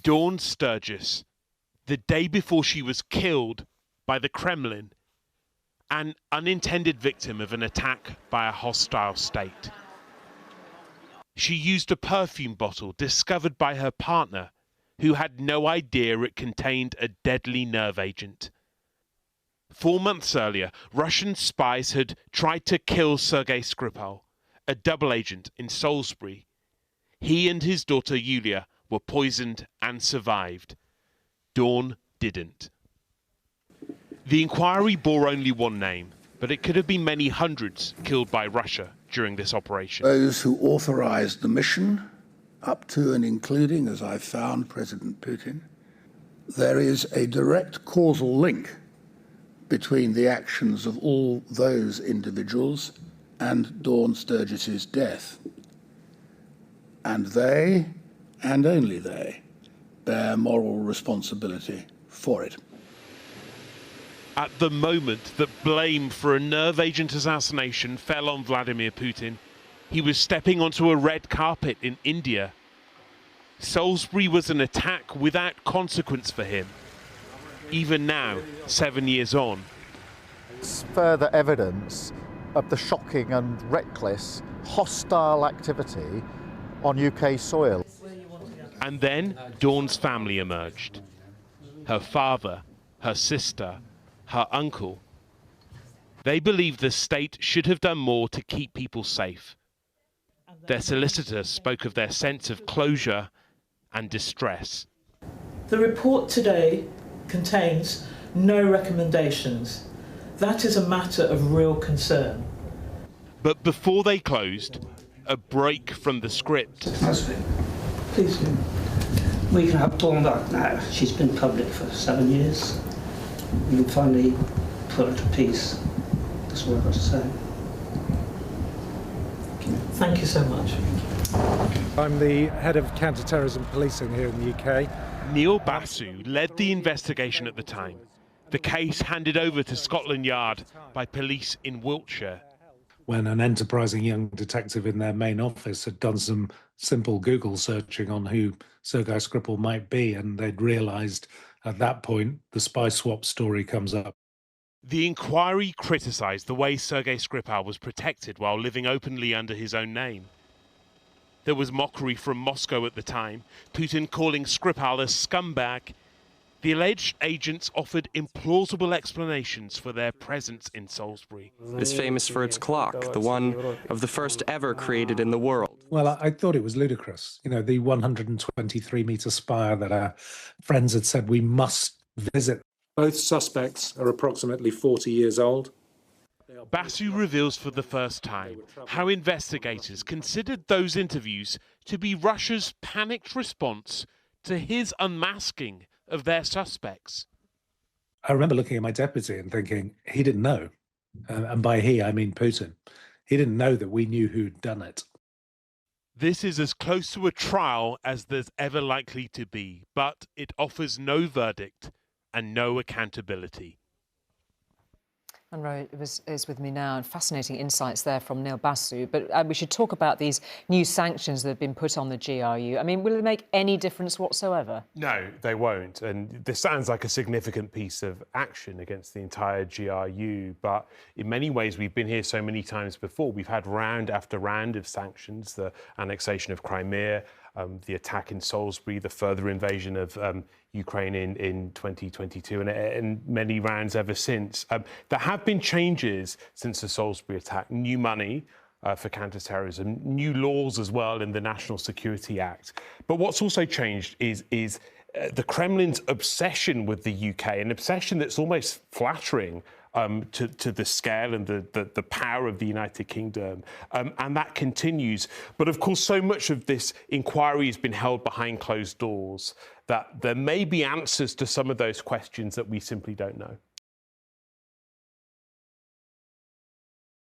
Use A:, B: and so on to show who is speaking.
A: Dawn Sturgess, the day before she was killed by the Kremlin, an unintended victim of an attack by a hostile state. She used a perfume bottle discovered by her partner, who had no idea it contained a deadly nerve agent. 4 months earlier, Russian spies had tried to kill Sergei Skripal, a double agent in Salisbury. He and his daughter Yulia were poisoned and survived. Dawn didn't. The inquiry bore only one name, but it could have been many hundreds killed by Russia during this operation.
B: Those who authorized the mission, up to and including, as I found, President Putin, there is a direct causal link between the actions of all those individuals and Dawn Sturgess's death. And they, and only they, bear moral responsibility for it.
A: At the moment that blame for a nerve agent assassination fell on Vladimir Putin, he was stepping onto a red carpet in India. Salisbury was an attack without consequence for him. Even now, 7 years on.
C: It's further evidence of the shocking and reckless, hostile activity on UK soil.
A: And then Dawn's family emerged. Her father, her sister, her uncle. They believe the state should have done more to keep people safe. Their solicitor spoke of their sense of closure and distress.
D: The report today contains no recommendations. That is a matter of real concern.
A: But before they closed, a break from the script.
D: Please do.
E: We can have Dawn back now. She's been public for 7 years. We can finally put her to peace. That's what I've got to say.
D: Thank you so much.
F: I'm the head of counter-terrorism policing here in the UK.
A: Neil Basu led the investigation at the time. The case handed over to Scotland Yard by police in Wiltshire.
F: When an enterprising young detective in their main office had done some simple Google searching on who Sergei Skripal might be, and they'd realised at that point the spy swap story comes up.
A: The inquiry criticised the way Sergei Skripal was protected while living openly under his own name. There was mockery from Moscow at the time, Putin calling Skripal a scumbag. The alleged agents offered implausible explanations for their presence in Salisbury.
G: It's famous for its clock, the one of the first ever created in the world.
F: Well, I thought it was ludicrous. You know, the 123-metre spire that our friends had said we must visit. Both suspects are approximately 40 years old.
A: Basu reveals for the first time how investigators considered those interviews to be Russia's panicked response to his unmasking of their suspects.
F: I remember looking at my deputy and thinking, he didn't know. And by he, I mean Putin. He didn't know that we knew who'd done it.
A: This is as close to a trial as there's ever likely to be, but it offers no verdict and no accountability.
H: Monroe is with me now, and fascinating insights there from Neil Basu. But we should talk about these new sanctions that have been put on the GRU. I mean, will it make any difference whatsoever?
I: No, they won't. And this sounds like a significant piece of action against the entire GRU. But in many ways, we've been here so many times before. We've had round after round of sanctions, the annexation of Crimea, the attack in Salisbury, the further invasion of Ukraine in 2022, and many rounds ever since. There have been changes since the Salisbury attack, new money for counter-terrorism, new laws as well in the National Security Act. But what's also changed is the Kremlin's obsession with the UK, an obsession that's almost flattering to the scale and the power of the United Kingdom. And that continues. But of course, so much of this inquiry has been held behind closed doors that there may be answers to some of those questions that we simply don't know.